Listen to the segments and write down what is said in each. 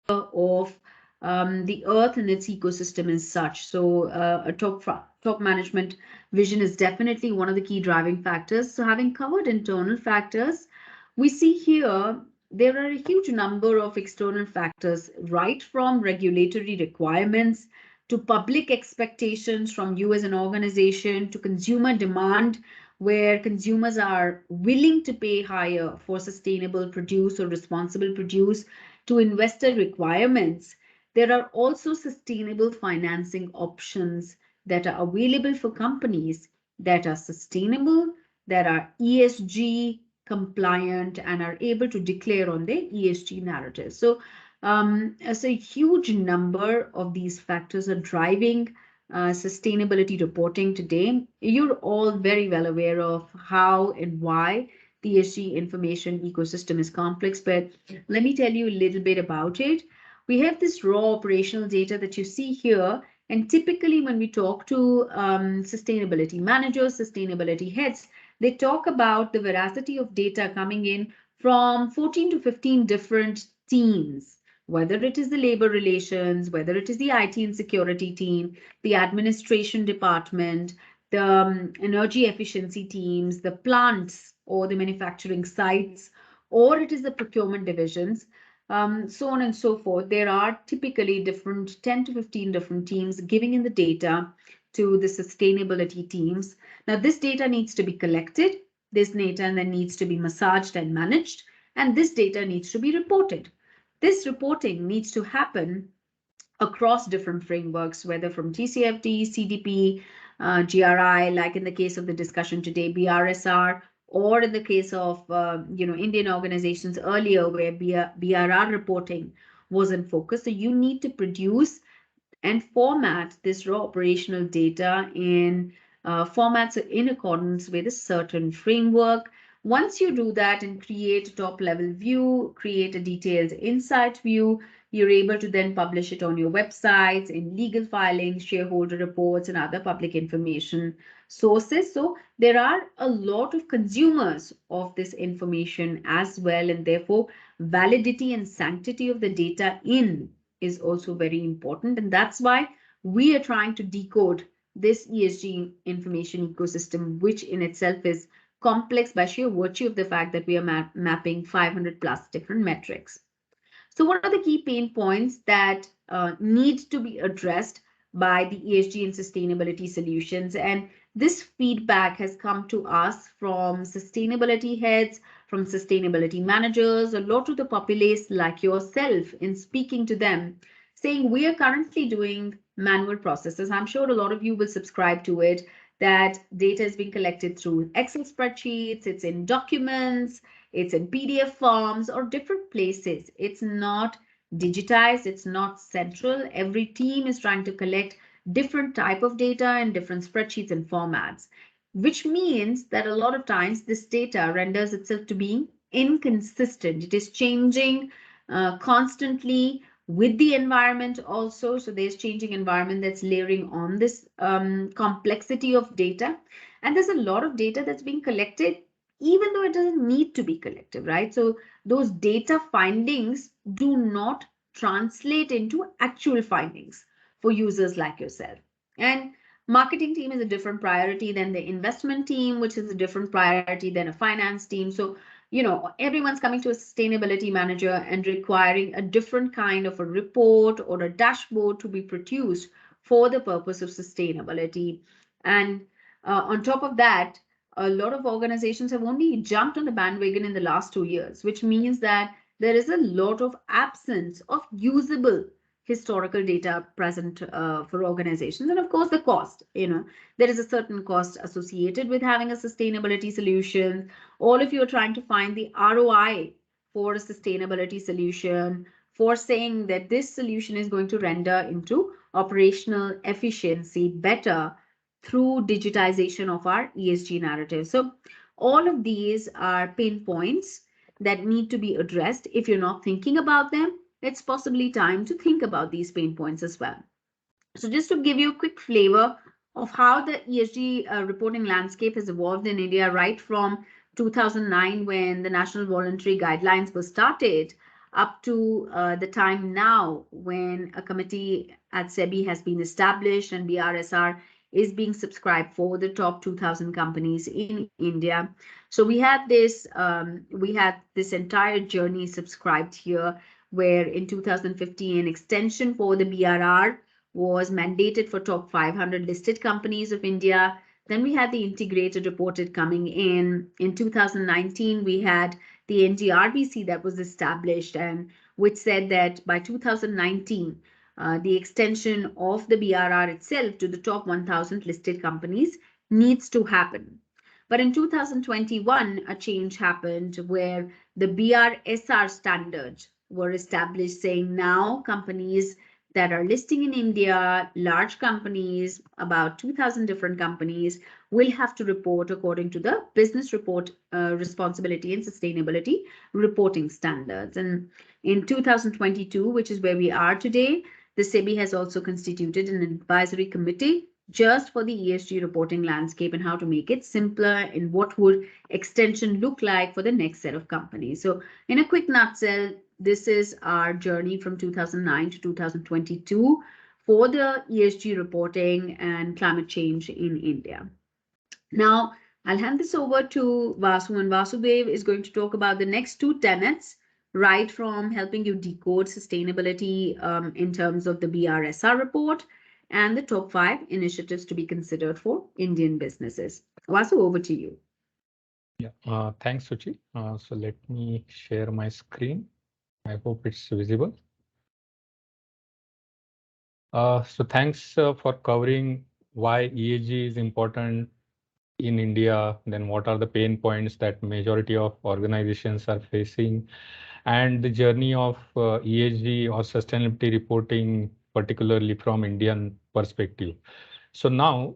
of the earth and its ecosystem is such. So a top management vision is definitely one of the key driving factors. So having covered internal factors, we see here there are a huge number of external factors, right from regulatory requirements to public expectations from you as an organization to consumer demand, where consumers are willing to pay higher for sustainable produce or responsible produce, to investor requirements. There are also sustainable financing options that are available for companies that are sustainable, that are ESG compliant, and are able to declare on their ESG narrative. So, as a huge number of these factors are driving sustainability reporting today. You're all very well aware of how and why the ESG information ecosystem is complex, but let me tell you a little bit about it. We have this raw operational data that you see here, and typically when we talk to sustainability managers, sustainability heads, they talk about the veracity of data coming in from 14 to 15 different teams, whether it is the labor relations, whether it is the IT and security team, the administration department, the energy efficiency teams, the plants or the manufacturing sites, or it is the procurement divisions, so on and so forth. There are typically different 10 to 15 different teams giving in the data to the sustainability teams. Now, this data needs to be collected. This data then needs to be massaged and managed, and this data needs to be reported. This reporting needs to happen across different frameworks, whether from TCFD, CDP, GRI, like in the case of the discussion today, BRSR, or in the case of Indian organizations earlier where BRR reporting was in focus. So you need to produce and format this raw operational data in formats in accordance with a certain framework. Once you do that and create a top level view, create a detailed insight view, you're able to then publish it on your websites, in legal filings, shareholder reports, and other public information sources. So there are a lot of consumers of this information as well, and therefore validity and sanctity of the data in is also very important. And that's why we are trying to decode this ESG information ecosystem, which in itself is complex by sheer virtue of the fact that we are mapping 500 plus different metrics. So what are the key pain points that need to be addressed by the ESG and sustainability solutions? And this feedback has come to us from sustainability heads, from sustainability managers, a lot of the populace like yourself, in speaking to them, saying we are currently doing manual processes. I'm sure a lot of you will subscribe to it, that data is being collected through Excel spreadsheets, it's in documents, it's in PDF forms or different places. It's not digitized, it's not central. Every team is trying to collect different type of data in different spreadsheets and formats, which means that a lot of times this data renders itself to be inconsistent. It is changing constantly with the environment also. So there's changing environment that's layering on this complexity of data. And there's a lot of data that's being collected even though it doesn't need to be collected, right? So those data findings do not translate into actual findings for users like yourself. And marketing team is a different priority than the investment team, which is a different priority than a finance team. So, everyone's coming to a sustainability manager and requiring a different kind of a report or a dashboard to be produced for the purpose of sustainability. And on top of that, a lot of organizations have only jumped on the bandwagon in the last 2 years, which means that there is a lot of absence of usable historical data present for organizations. And of course, the cost, there is a certain cost associated with having a sustainability solution. All of you are trying to find the ROI for a sustainability solution, for saying that this solution is going to render into operational efficiency better through digitization of our ESG narrative. So all of these are pain points that need to be addressed. If you're not thinking about them, it's possibly time to think about these pain points as well. So just to give you a quick flavor of how the ESG reporting landscape has evolved in India right from 2009 when the National Voluntary Guidelines were started up to the time now when a committee at SEBI has been established and BRSR is being subscribed for the top 2,000 companies in India. So we had this entire journey subscribed here, where in 2015 extension for the BRR was mandated for top 500 listed companies of India. Then we had the integrated reported coming in. In 2019, we had the NGRBC that was established and which said that by 2019, the extension of the BRR itself to the top 1,000 listed companies needs to happen. But in 2021, a change happened where the BRSR standards were established, saying now companies that are listing in India, large companies, about 2,000 different companies, will have to report according to the business report responsibility and sustainability reporting standards. And in 2022, which is where we are today, the SEBI has also constituted an advisory committee just for the ESG reporting landscape and how to make it simpler and what would extension look like for the next set of companies. So in a quick nutshell, this is our journey from 2009 to 2022 for the ESG reporting and climate change in India. Now, I'll hand this over to Vasu, and Vasudev is going to talk about the next two tenets, right from helping you decode sustainability in terms of the BRSR report and the top 5 initiatives to be considered for Indian businesses. Vasu, over to you. Yeah, thanks, Suchi. So let me share my screen. I hope it's visible. So thanks for covering why ESG is important in India, then what are the pain points that majority of organizations are facing, and the journey of ESG or sustainability reporting, particularly from Indian perspective. So now,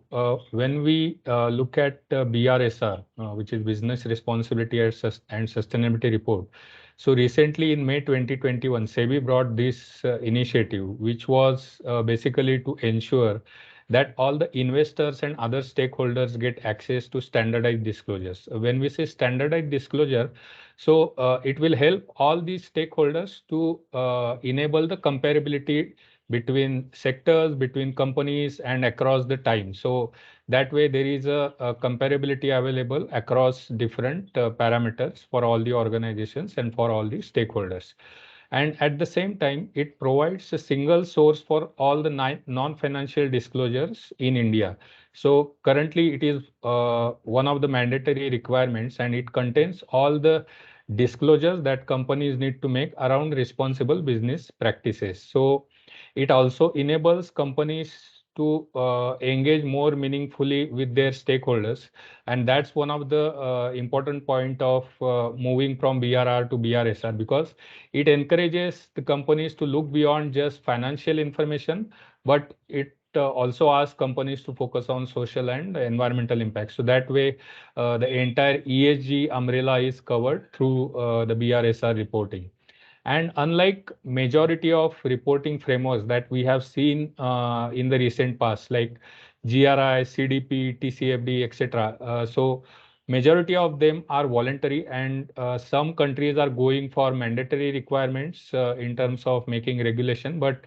when we look at BRSR, which is Business Responsibility and Sustainability Report, so recently in May 2021, SEBI brought this initiative, which was basically to ensure that all the investors and other stakeholders get access to standardized disclosures. When we say standardized disclosure, so it will help all these stakeholders to enable the comparability between sectors, between companies, and across the time. So that way there is a comparability available across different parameters for all the organizations and for all the stakeholders. And at the same time, it provides a single source for all the non-financial disclosures in India. So currently it is one of the mandatory requirements, and it contains all the disclosures that companies need to make around responsible business practices. So it also enables companies to engage more meaningfully with their stakeholders. And that's one of the important point of moving from BRR to BRSR, because it encourages the companies to look beyond just financial information, but it also asks companies to focus on social and environmental impact. So that way, the entire ESG umbrella is covered through the BRSR reporting. And unlike majority of reporting frameworks that we have seen in the recent past, like GRI, CDP, TCFD, etc. So majority of them are voluntary, and some countries are going for mandatory requirements in terms of making regulation. But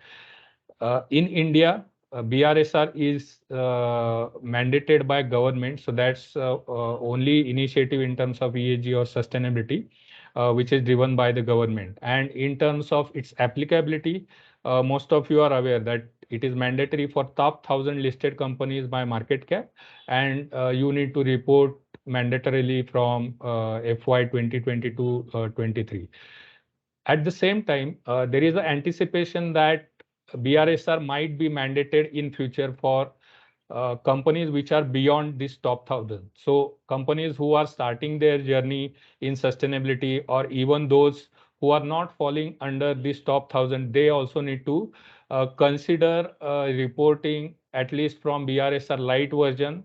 in India, BRSR is mandated by government. So that's only initiative in terms of ESG or sustainability, which is driven by the government. And in terms of its applicability, most of you are aware that it is mandatory for top 1,000 listed companies by market cap, and you need to report mandatorily from FY 2022-23. At the same time, there is an anticipation that BRSR might be mandated in future for companies which are beyond this top 1,000. So companies who are starting their journey in sustainability, or even those who are not falling under this top 1,000, they also need to consider reporting at least from BRSR light version,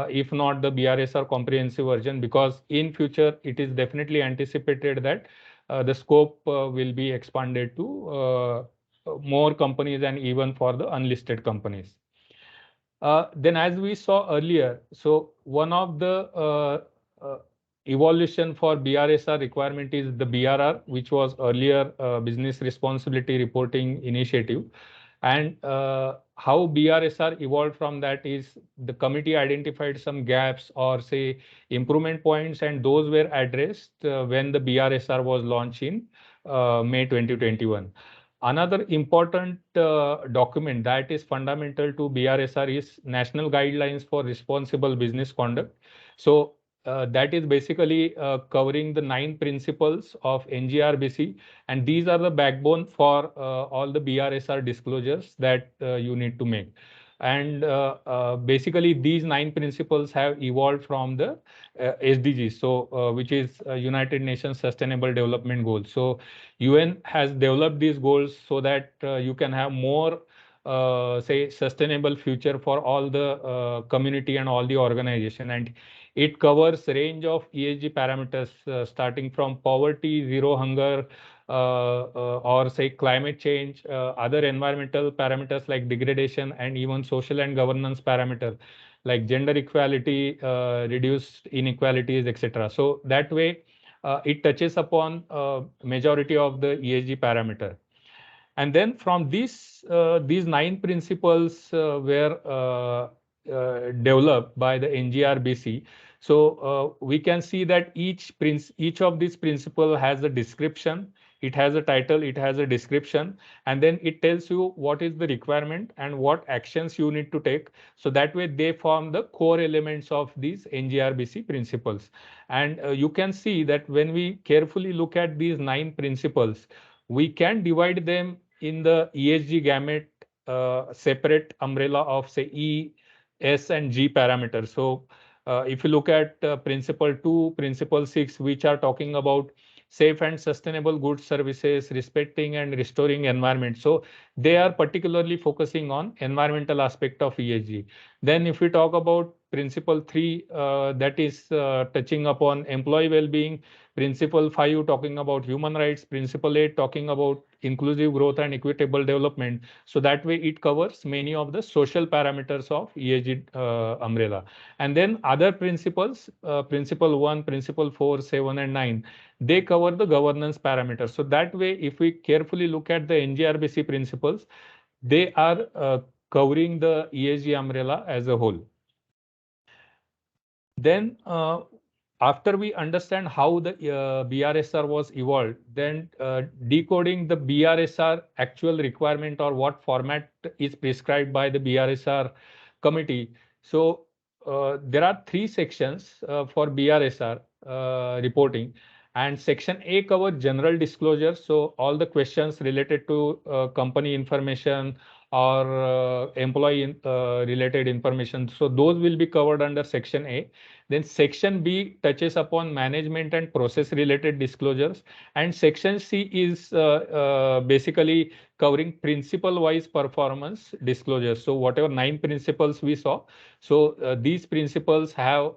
if not the BRSR comprehensive version, because in future it is definitely anticipated that the scope will be expanded to more companies and even for the unlisted companies. Then as we saw earlier, so one of the evolution for BRSR requirement is the BRR, which was earlier Business Responsibility Reporting Initiative. And how BRSR evolved from that is the committee identified some gaps or say improvement points, and those were addressed when the BRSR was launched in May 2021. Another important document that is fundamental to BRSR is National Guidelines for Responsible Business Conduct. So that is basically covering the 9 principles of NGRBC, and these are the backbone for all the BRSR disclosures that you need to make. And basically, these 9 principles have evolved from the SDGs, so which is United Nations Sustainable Development Goals. So UN has developed these goals so that you can have more say sustainable future for all the community and all the organization, and it covers range of ESG parameters starting from poverty, zero hunger, or say climate change, other environmental parameters like degradation, and even social and governance parameter like gender equality, reduced inequalities, etc. So that way, it touches upon majority of the ESG parameter. And then from these 9 principles were developed by the NGRBC. So we can see that each of these principle has a description. It has a title, it has a description, and then it tells you what is the requirement and what actions you need to take. So that way they form the core elements of these NGRBC principles. And you can see that when we carefully look at these 9 principles, we can divide them in the ESG gamut, separate umbrella of say E, S, and G parameters. So if you look at principle 2, principle 6, which are talking about safe and sustainable goods services, respecting and restoring environment. So they are particularly focusing on environmental aspect of ESG. Then if we talk about principle 3, that is touching upon employee well-being, principle 5 talking about human rights, principle 8 talking about inclusive growth and equitable development. So that way it covers many of the social parameters of ESG umbrella. And then other principles, principle 1, principle 4, 7, and 9, they cover the governance parameters. So that way, if we carefully look at the NGRBC principles, they are covering the ESG umbrella as a whole. Then after we understand how the BRSR was evolved, then decoding the BRSR actual requirement or what format is prescribed by the BRSR committee. So there are 3 sections for BRSR reporting, and section A covers general disclosure. So all the questions related to company information or employee related information. So those will be covered under section A. Then section B touches upon management and process related disclosures, and section C is basically covering principle wise performance disclosures. So whatever 9 principles we saw, so these principles have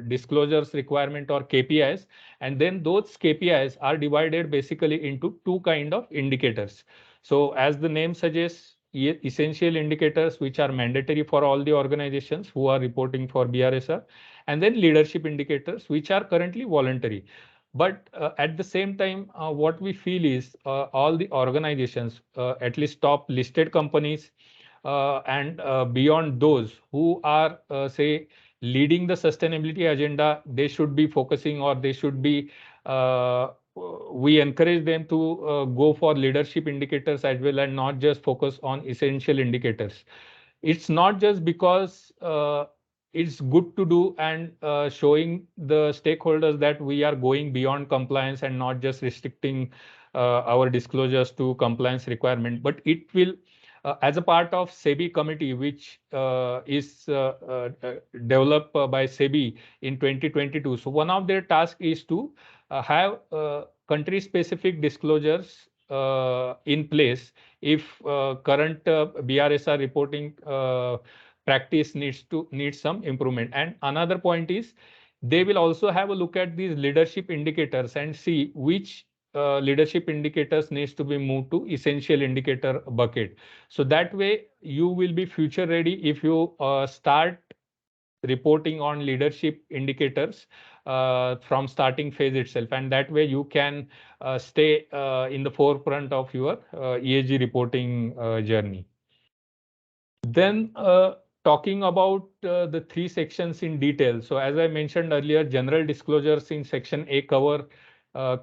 disclosures requirement or KPIs, and then those KPIs are divided basically into 2 kind of indicators. So as the name suggests, essential indicators which are mandatory for all the organizations who are reporting for BRSR, and then leadership indicators which are currently voluntary. But at the same time, what we feel is all the organizations, at least top listed companies, and beyond those who are say leading the sustainability agenda, they should be focusing, or they should be we encourage them to go for leadership indicators as well, and not just focus on essential indicators. It's not just because it's good to do and showing the stakeholders that we are going beyond compliance and not just restricting our disclosures to compliance requirement, but it will as a part of SEBI committee, which is developed by SEBI in 2022. So one of their tasks is to have country specific disclosures in place if current BRSR reporting practice needs some improvement. And another point is they will also have a look at these leadership indicators and see which leadership indicators needs to be moved to essential indicator bucket. So that way you will be future ready if you start reporting on leadership indicators from starting phase itself, and that way you can stay in the forefront of your ESG reporting journey. Then talking about the three sections in detail. So as I mentioned earlier, general disclosures in section A cover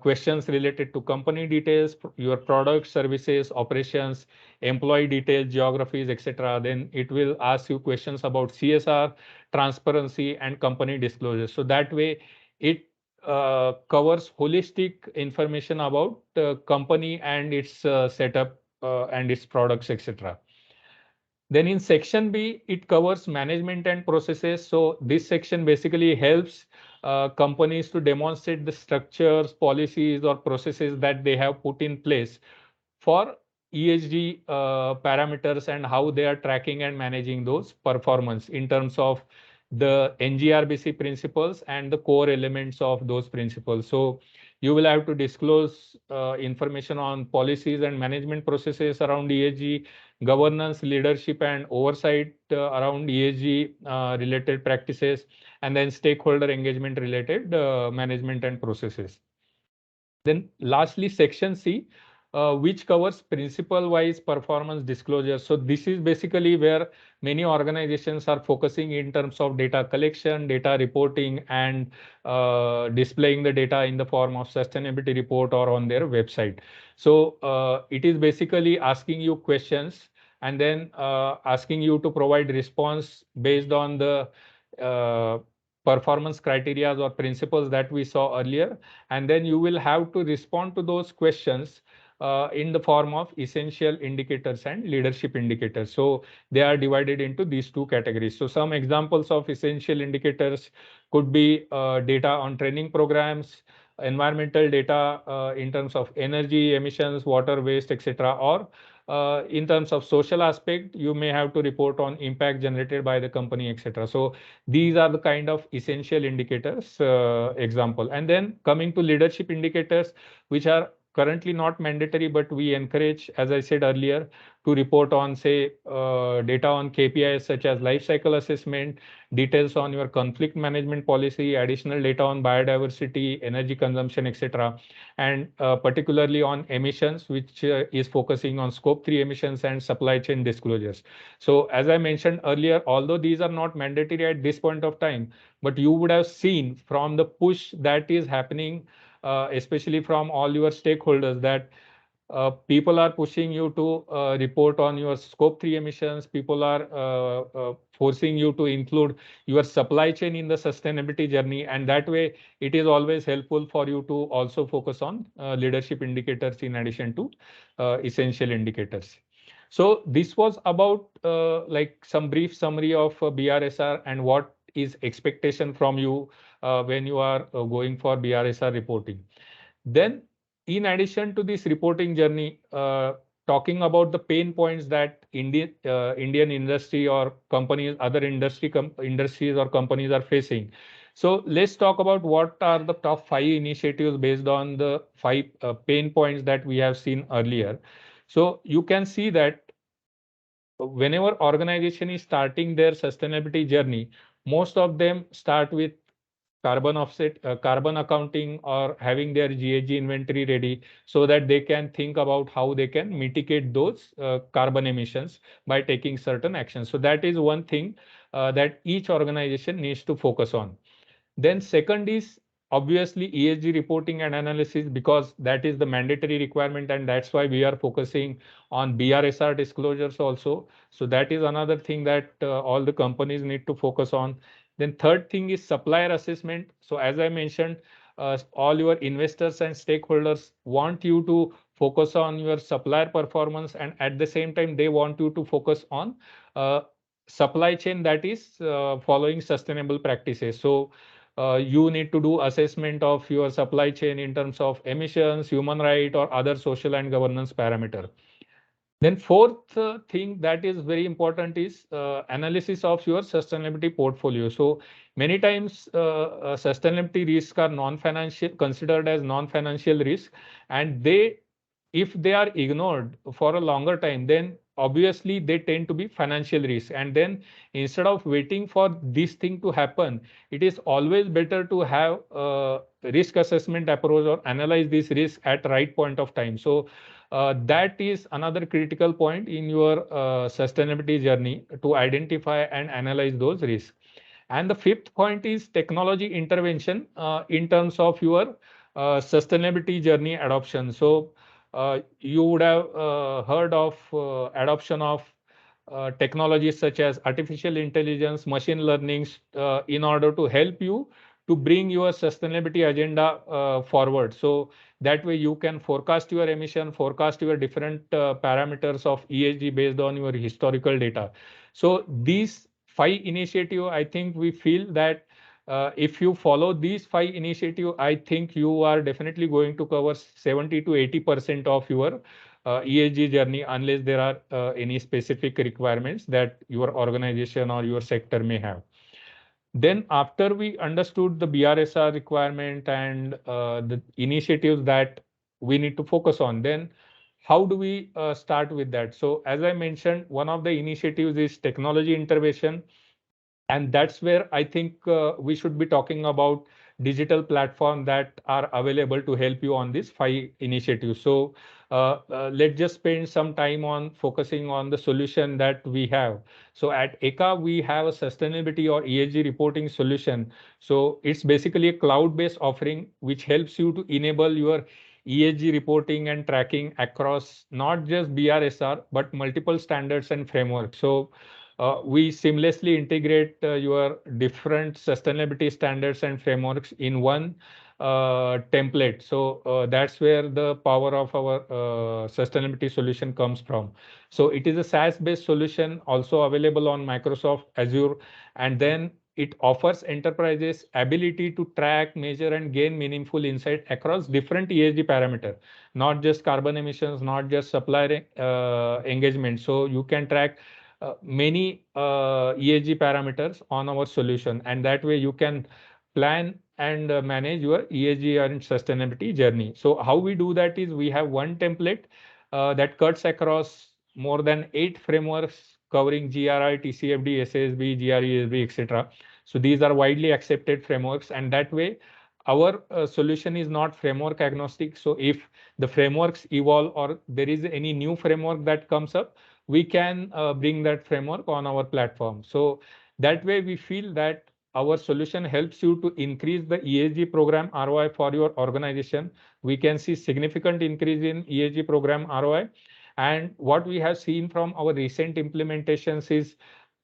questions related to company details, your products, services, operations, employee details, geographies, etc. Then it will ask you questions about CSR, transparency, and company disclosure. So that way it covers holistic information about company and its setup and its products, etc. Then in section B, it covers management and processes. So this section basically helps companies to demonstrate the structures, policies, or processes that they have put in place for ESG parameters and how they are tracking and managing those performance in terms of the NGRBC principles and the core elements of those principles. So you will have to disclose information on policies and management processes around ESG, governance, leadership, and oversight around ESG related practices, and then stakeholder engagement related management and processes. Then lastly, section C, which covers principle-wise performance disclosure. So this is basically where many organizations are focusing in terms of data collection, data reporting, and displaying the data in the form of sustainability report or on their website. So it is basically asking you questions and then asking you to provide response based on the uh, performance criteria or principles that we saw earlier, and then you will have to respond to those questions in the form of essential indicators and leadership indicators. So they are divided into these two categories. So some examples of essential indicators could be data on training programs, environmental data in terms of energy emissions, water waste, etc. Or in terms of social aspect, you may have to report on impact generated by the company, etc. So these are the kind of essential indicators example. And then coming to leadership indicators, which are currently not mandatory, but we encourage, as I said earlier, to report on, say, data on KPIs such as life cycle assessment, details on your conflict management policy, additional data on biodiversity, energy consumption, etc. And particularly on emissions, which is focusing on scope 3 emissions and supply chain disclosures. So as I mentioned earlier, although these are not mandatory at this point of time, but you would have seen from the push that is happening, especially from all your stakeholders, that people are pushing you to report on your scope 3 emissions. People are forcing you to include your supply chain in the sustainability journey. And that way, it is always helpful for you to also focus on leadership indicators in addition to essential indicators. So this was about like some brief summary of BRSR and what is expectation from you when you are going for BRSR reporting. Then, in addition to this reporting journey, talking about the pain points that Indian industry or companies, other industries or companies are facing. So let's talk about what are the top 5 initiatives based on the 5 pain points that we have seen earlier. So you can see that whenever organization is starting their sustainability journey, most of them start with carbon offset, carbon accounting, or having their GHG inventory ready so that they can think about how they can mitigate those carbon emissions by taking certain actions. So that is one thing that each organization needs to focus on. Then second is obviously ESG reporting and analysis, because that is the mandatory requirement, and that's why we are focusing on BRSR disclosures also. So that is another thing that all the companies need to focus on. Then third thing is supplier assessment. So as I mentioned, all your investors and stakeholders want you to focus on your supplier performance, and at the same time they want you to focus on uh, supply chain that is following sustainable practices. So you need to do assessment of your supply chain in terms of emissions, human right, or other social and governance parameter. Then fourth thing that is very important is analysis of your sustainability portfolio. So many times sustainability risks are non-financial, considered as non-financial risk, and they, if they are ignored for a longer time, then obviously they tend to be financial risk. And then instead of waiting for this thing to happen, it is always better to have a risk assessment approach or analyze this risk at right point of time. So that is another critical point in your sustainability journey, to identify and analyze those risks. And the fifth point is technology intervention in terms of your sustainability journey adoption. So you would have heard of adoption of technologies such as artificial intelligence, machine learning, in order to help you to bring your sustainability agenda forward. So that way you can forecast your emission, forecast your different parameters of ESG based on your historical data. So these five initiative, I think we feel that if you follow these five initiative, I think you are definitely going to cover 70 to 80% of your ESG journey, unless there are any specific requirements that your organization or your sector may have. Then after we understood the BRSR requirement and the initiatives that we need to focus on, then how do we start with that? So as I mentioned, one of the initiatives is technology intervention, and that's where I think we should be talking about digital platform that are available to help you on these five initiatives. So let's just spend some time on focusing on the solution that we have. So at ECA we have a sustainability or ESG reporting solution. So it's basically a cloud-based offering which helps you to enable your ESG reporting and tracking across not just BRSR but multiple standards and frameworks. So we seamlessly integrate your different sustainability standards and frameworks in one template. So that's where the power of our sustainability solution comes from. So it is a SaaS-based solution also available on Microsoft Azure, and then it offers enterprises ability to track, measure, and gain meaningful insight across different ESG parameters, not just carbon emissions, not just supplier engagement. So you can track many ESG parameters on our solution, and that way you can plan and manage your ESG and sustainability journey. So how we do that is we have one template that cuts across more than 8 frameworks covering GRI, TCFD, SASB, GRESB, etc. So these are widely accepted frameworks, and that way our solution is not framework agnostic. So if the frameworks evolve or there is any new framework that comes up, we can bring that framework on our platform. So that way we feel that our solution helps you to increase the ESG program ROI for your organization. We can see significant increase in ESG program ROI. And what we have seen from our recent implementations is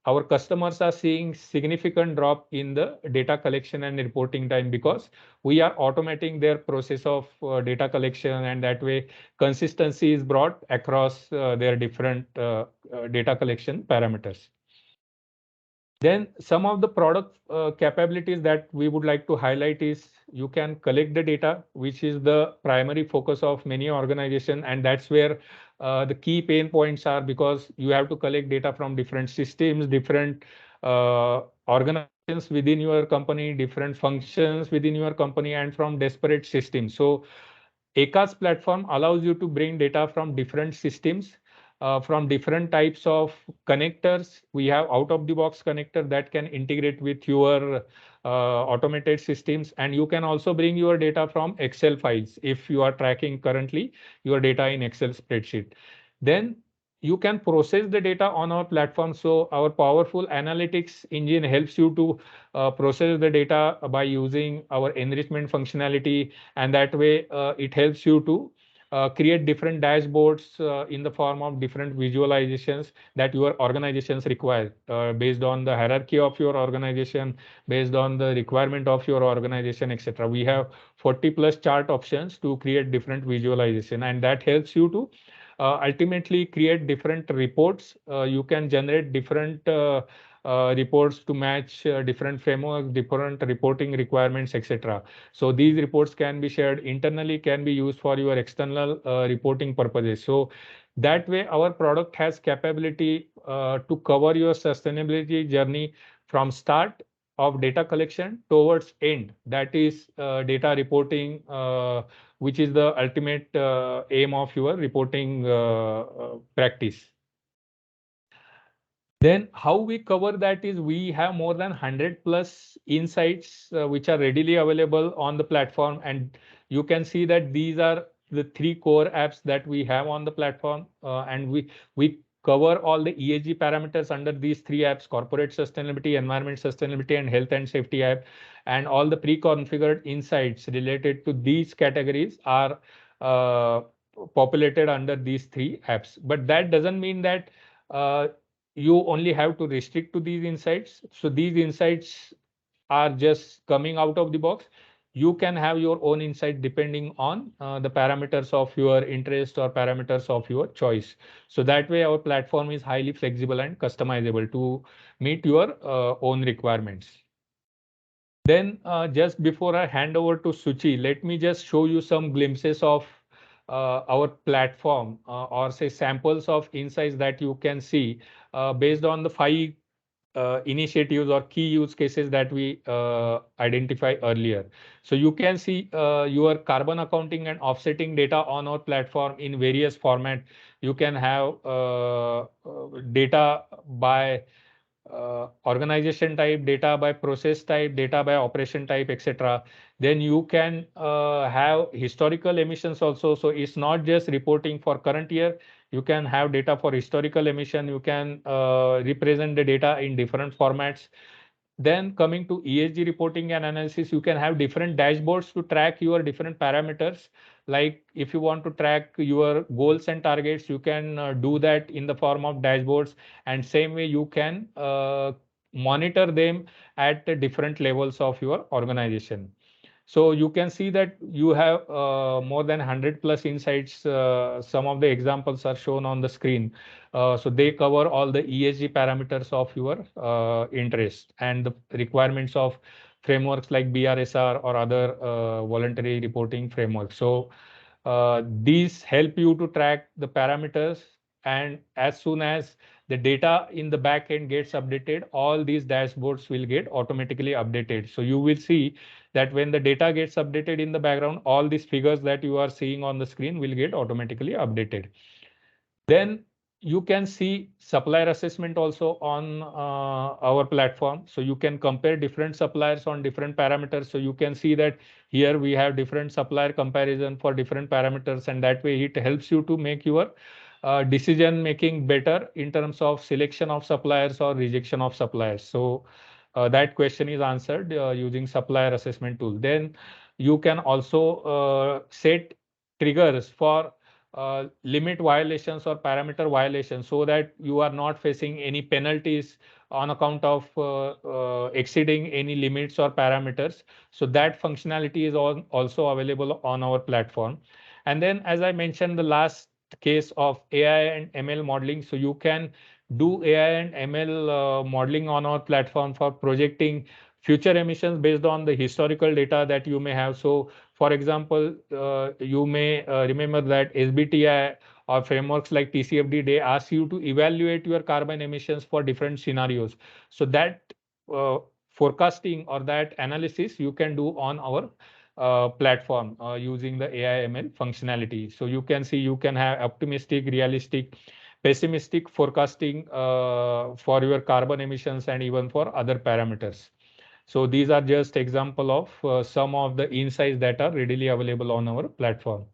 our customers are seeing significant drop in the data collection and reporting time, because we are automating their process of data collection, and that way consistency is brought across their different data collection parameters. Then some of the product capabilities that we would like to highlight is you can collect the data, which is the primary focus of many organizations, and that's where the key pain points are, because you have to collect data from different systems, different organizations within your company, different functions within your company, and from disparate systems. So ECA's platform allows you to bring data from different systems, from different types of connectors. We have out-of-the-box connector that can integrate with your automated systems, and you can also bring your data from Excel files if you are tracking currently your data in Excel spreadsheet. Then you can process the data on our platform. So our powerful analytics engine helps you to process the data by using our enrichment functionality, and that way it helps you to create different dashboards in the form of different visualizations that your organizations require, based on the hierarchy of your organization, based on the requirement of your organization, etc. We have 40 plus chart options to create different visualization, and that helps you to ultimately create different reports. You can generate different reports to match different frameworks, different reporting requirements, etc. So these reports can be shared internally, can be used for your external reporting purposes. So that way our product has capability to cover your sustainability journey from start of data collection towards end, that is data reporting, which is the ultimate aim of your reporting practice. Then how we cover that is we have more than 100 plus insights which are readily available on the platform, and you can see that these are the three core apps that we have on the platform, and we cover all the ESG parameters under these three apps: corporate sustainability, environment sustainability, and health and safety app. And all the pre-configured insights related to these categories are uh, populated under these three apps. But that doesn't mean that uh, you only have to restrict to these insights. So these insights are just coming out of the box. You can have your own insight depending on the parameters of your interest or parameters of your choice. So that way our platform is highly flexible and customizable to meet your own requirements. Then just before I hand over to Suchi, let me just show you some glimpses of our platform, or say samples of insights that you can see based on the five initiatives or key use cases that we identify earlier. So you can see your carbon accounting and offsetting data on our platform in various format. You can have data by organization type, data by process type, data by operation type, etc. Then you can have historical emissions also. So it's not just reporting for current year. You can have data for historical emission. You can represent the data in different formats. Then coming to ESG reporting and analysis, you can have different dashboards to track your different parameters. Like if you want to track your goals and targets, you can do that in the form of dashboards. And same way you can monitor them at the different levels of your organization. So you can see that you have more than 100 plus insights. Some of the examples are shown on the screen. So they cover all the ESG parameters of your interest and the requirements of frameworks like BRSR or other voluntary reporting frameworks. So these help you to track the parameters, and as soon as the data in the back end gets updated, all these dashboards will get automatically updated. So you will see that when the data gets updated in the background, all these figures that you are seeing on the screen will get automatically updated. Then you can see supplier assessment also on our platform. So you can compare different suppliers on different parameters. So you can see that here we have different supplier comparison for different parameters, and that way it helps you to make your decision making better in terms of selection of suppliers or rejection of suppliers. So that question is answered using supplier assessment tool. Then you can also set triggers for limit violations or parameter violations, so that you are not facing any penalties on account of exceeding any limits or parameters. So that functionality is also available on our platform. And then, as I mentioned, the last case of AI and ML modeling. So you can do AI and ML modeling on our platform for projecting future emissions based on the historical data that you may have. So for example, you may remember that SBTI or frameworks like TCFD, they ask you to evaluate your carbon emissions for different scenarios. So that forecasting or that analysis you can do on our platform using the AI ML functionality. So you can see you can have optimistic, realistic, pessimistic forecasting for your carbon emissions and even for other parameters. So these are just example of some of the insights that are readily available on our platform.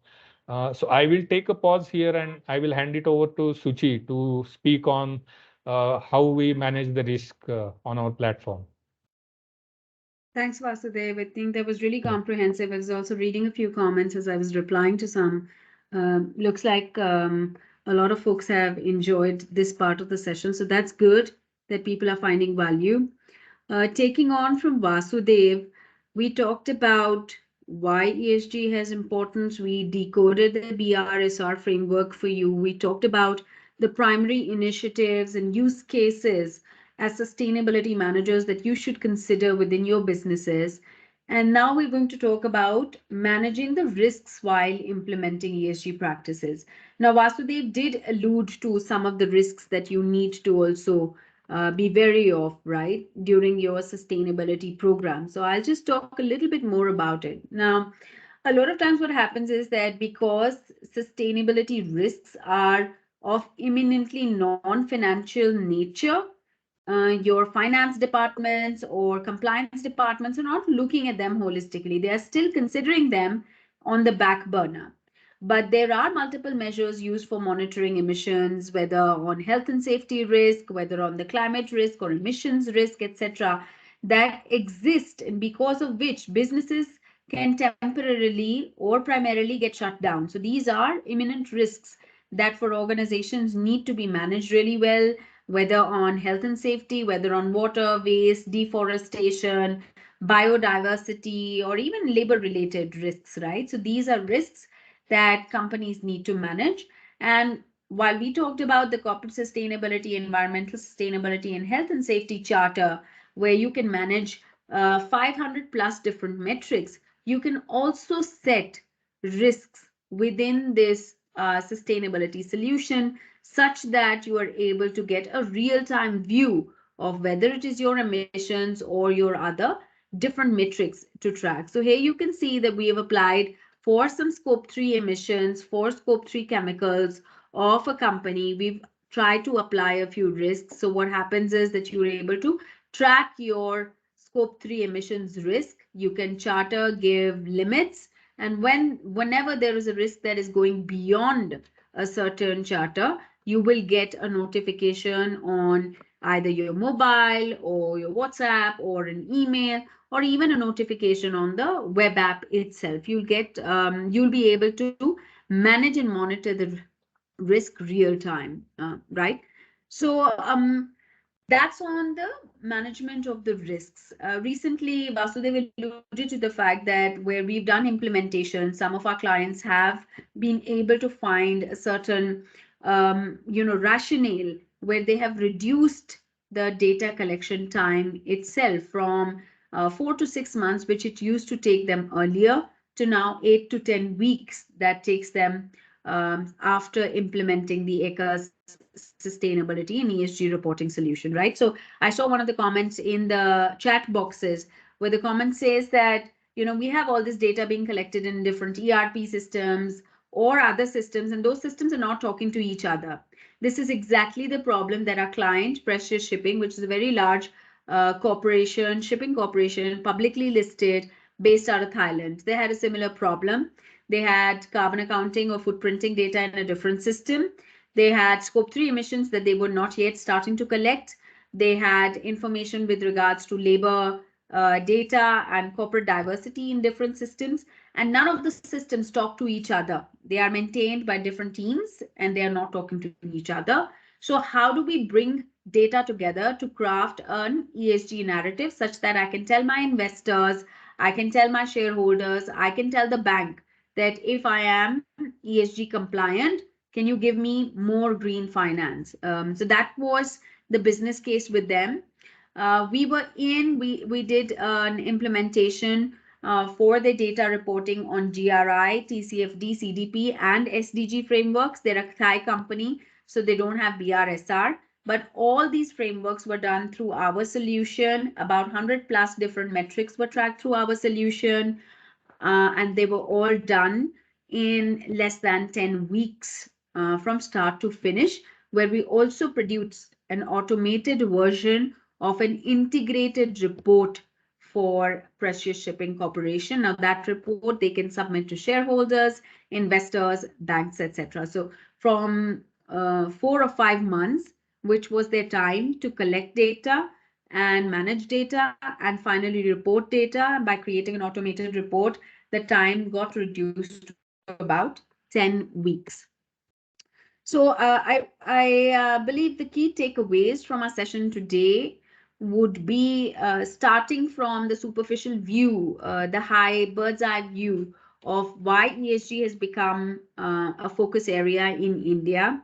So I will take a pause here and I will hand it over to Suchi to speak on how we manage the risk on our platform. Thanks, Vasudev. I think that was really comprehensive. I was also reading a few comments as I was replying to some. Looks like a lot of folks have enjoyed this part of the session. So that's good that people are finding value. Taking on from Vasudev, we talked about why ESG has importance. We decoded the BRSR framework for you. We talked about the primary initiatives and use cases as sustainability managers that you should consider within your businesses. And now we're going to talk about managing the risks while implementing ESG practices. Now, Vasudev did allude to some of the risks that you need to also be wary of, right, during your sustainability program. So I'll just talk a little bit more about it. Now, a lot of times what happens is that because sustainability risks are of eminently non-financial nature, your finance departments or compliance departments are not looking at them holistically. They are still considering them on the back burner. But there are multiple measures used for monitoring emissions, whether on health and safety risk, whether on the climate risk or emissions risk, etc., that exist, and because of which businesses can temporarily or primarily get shut down. So these are imminent risks that for organizations need to be managed really well, whether on health and safety, whether on water, waste, deforestation, biodiversity, or even labor related risks, right? So these are risks that companies need to manage. And while we talked about the corporate sustainability, environmental sustainability, and health and safety charter, where you can manage 500 plus different metrics, you can also set risks within this sustainability solution such that you are able to get a real-time view of whether it is your emissions or your other different metrics to track. So here you can see that we have applied for some scope 3 emissions, for scope 3 chemicals of a company. We've tried to apply a few risks. So what happens is that you're able to track your scope 3 emissions risk. You can charter, give limits, and whenever there is a risk that is going beyond a certain charter, you will get a notification on either your mobile or your WhatsApp or an email or even a notification on the web app itself. You'll be able to manage and monitor the risk real time, right? So that's on the management of the risks. Recently, Vasudev alluded to the fact that where we've done implementation, some of our clients have been able to find a certain, rationale where they have reduced the data collection time itself from 4 to 6 months, which it used to take them earlier, to now 8 to 10 weeks that takes them after implementing the ECA's sustainability and ESG reporting solution, right? So I saw one of the comments in the chat boxes where the comment says that, we have all this data being collected in different ERP systems or other systems, and those systems are not talking to each other. This is exactly the problem that our client, Precious Shipping, which is a very large corporation, shipping corporation, publicly listed, based out of Thailand. They had a similar problem. They had carbon accounting or footprinting data in a different system. They had scope 3 emissions that they were not yet starting to collect. They had information with regards to labor data and corporate diversity in different systems. And none of the systems talk to each other. They are maintained by different teams and they are not talking to each other. So how do we bring data together to craft an ESG narrative such that I can tell my investors, I can tell my shareholders, I can tell the bank that if I am ESG compliant, can you give me more green finance? So that was the business case with them. We did an implementation for the data reporting on GRI, TCFD, CDP, and SDG frameworks. They're a Thai company, so they don't have BRSR. But all these frameworks were done through our solution. About 100 plus different metrics were tracked through our solution, and they were all done in less than 10 weeks from start to finish, where we also produced an automated version of an integrated report for Precious Shipping Corporation. Now that report they can submit to shareholders, investors, banks, etc. So from 4 or 5 months, which was their time to collect data and manage data and finally report data by creating an automated report, the time got reduced to about 10 weeks. So I believe the key takeaways from our session today would be starting from the superficial view, the high bird's eye view of why ESG has become a focus area in India.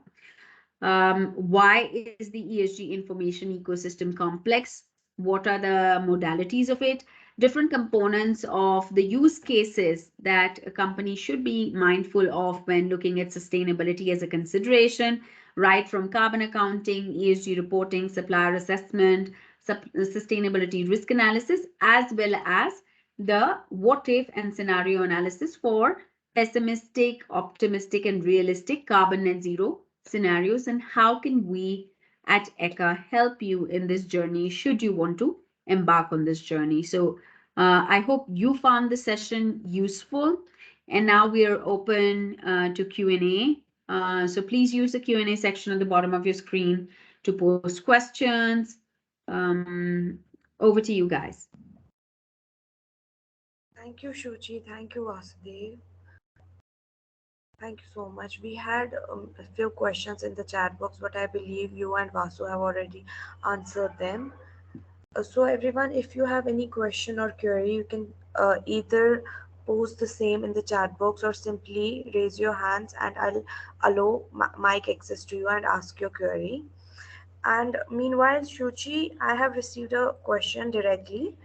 Why is the ESG information ecosystem complex? What are the modalities of it? Different components of the use cases that a company should be mindful of when looking at sustainability as a consideration, right from carbon accounting, ESG reporting, supplier assessment, sustainability risk analysis, as well as the what if and scenario analysis for pessimistic, optimistic, and realistic carbon net zero scenarios, and how can we at ECA help you in this journey should you want to embark on this journey. So I hope you found this session useful. And now we are open to Q&A. So please use the Q&A section at the bottom of your screen to post questions. Over to you guys. Thank you, Shuchi. Thank you, Vasudev. Thank you so much. We had a few questions in the chat box, but I believe you and Vasu have already answered them. So, everyone, if you have any question or query, you can either post the same in the chat box or simply raise your hands and I'll allow mic access to you and ask your query. And meanwhile, Shuchi, I have received a question directly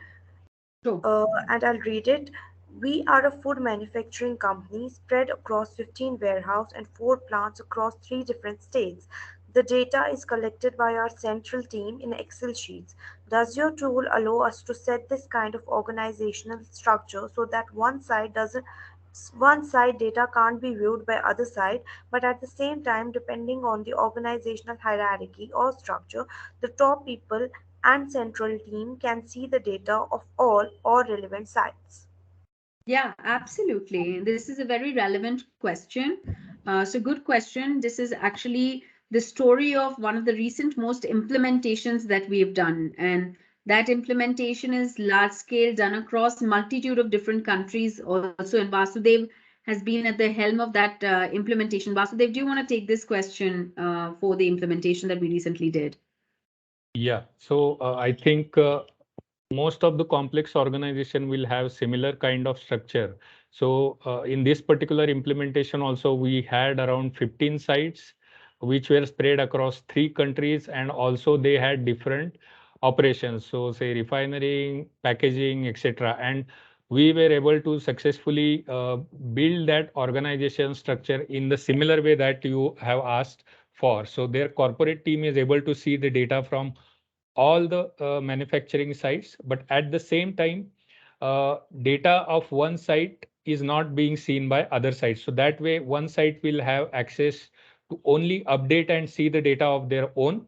Sure. and I'll read it. We are a food manufacturing company spread across 15 warehouses and 4 plants across 3 different states. The data is collected by our central team in Excel sheets. Does your tool allow us to set this kind of organizational structure so that one side data can't be viewed by other side, but at the same time, depending on the organizational hierarchy or structure, the top people and central team can see the data of all relevant sites? Yeah, absolutely. This is a very relevant question. So, good question. This is actually the story of one of the recent most implementations that we have done. And that implementation is large scale, done across multitude of different countries also. And Vasudev has been at the helm of that implementation. Vasudev, do you want to take this question for the implementation that we recently did? Yeah. So I think most of the complex organization will have similar kind of structure. So in this particular implementation also we had around 15 sites which were spread across 3 countries, and also they had different operations. So say refinery, packaging, etc. And we were able to successfully build that organization structure in the similar way that you have asked for. So their corporate team is able to see the data from all the manufacturing sites, but at the same time, data of one site is not being seen by other sites. So that way, one site will have access to only update and see the data of their own.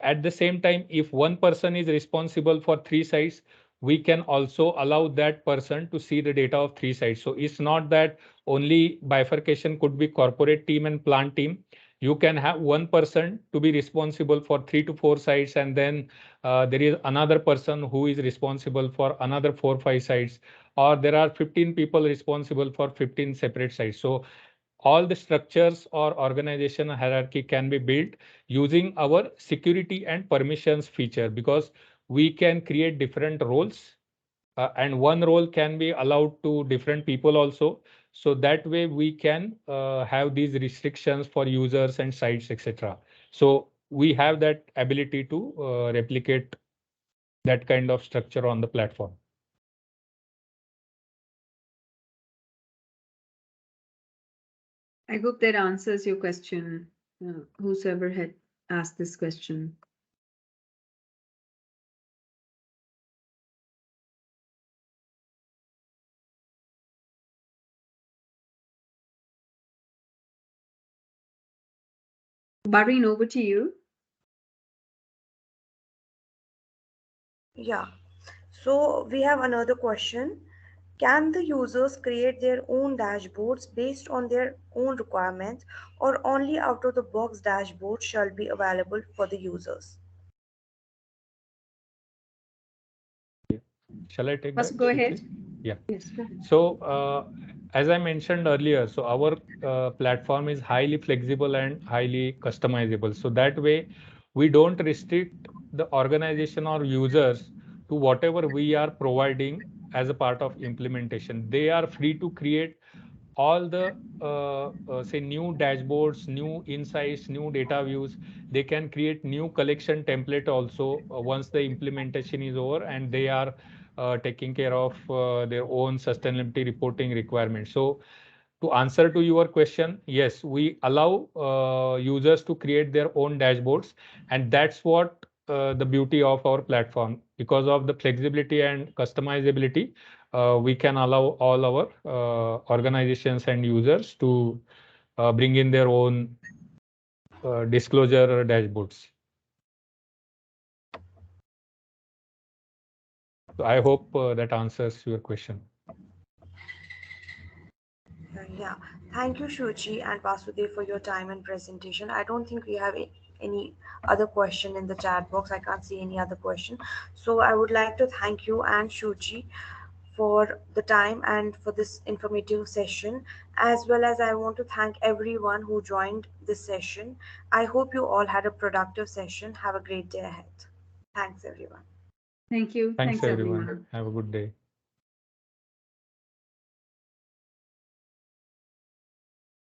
At the same time, if one person is responsible for 3 sites, we can also allow that person to see the data of 3 sites. So it's not that only bifurcation could be corporate team and plant team. You can have one person to be responsible for 3 to 4 sites, and then there is another person who is responsible for another 4, 5 sites, or there are 15 people responsible for 15 separate sites. So all the structures or organization hierarchy can be built using our security and permissions feature, because we can create different roles, and one role can be allowed to different people also. So that way we can have these restrictions for users and sites, etc. So we have that ability to replicate that kind of structure on the platform. I hope that answers your question, whosoever had asked this question. Barine, over to you. Yeah. So we have another question. Can the users create their own dashboards based on their own requirements, or only out of the box dashboard shall be available for the users? Shall I take Vasu, that, go ahead. Shuchi? Yeah. Yes, go ahead. So, as I mentioned earlier, so our platform is highly flexible and highly customizable. So that way, we don't restrict the organization or users to whatever we are providing as a part of implementation. They are free to create all the say new dashboards, new insights, new data views. They can create new collection template also once the implementation is over and they are taking care of their own sustainability reporting requirements. So to answer to your question, yes, we allow users to create their own dashboards, and that's what the beauty of our platform. Because of the flexibility and customizability, we can allow all our organizations and users to bring in their own disclosure dashboards. So I hope that answers your question. Yeah, thank you, Shuchi and Vasudev, for your time and presentation. I don't think we have any other question in the chat box. I can't see any other question. So I would like to thank you and Shuchi for the time and for this informative session, as well as I want to thank everyone who joined this session. I hope you all had a productive session. Have a great day ahead. Thanks, everyone. Thank you. Thanks, Thanks, everyone. everyone. Have a good day.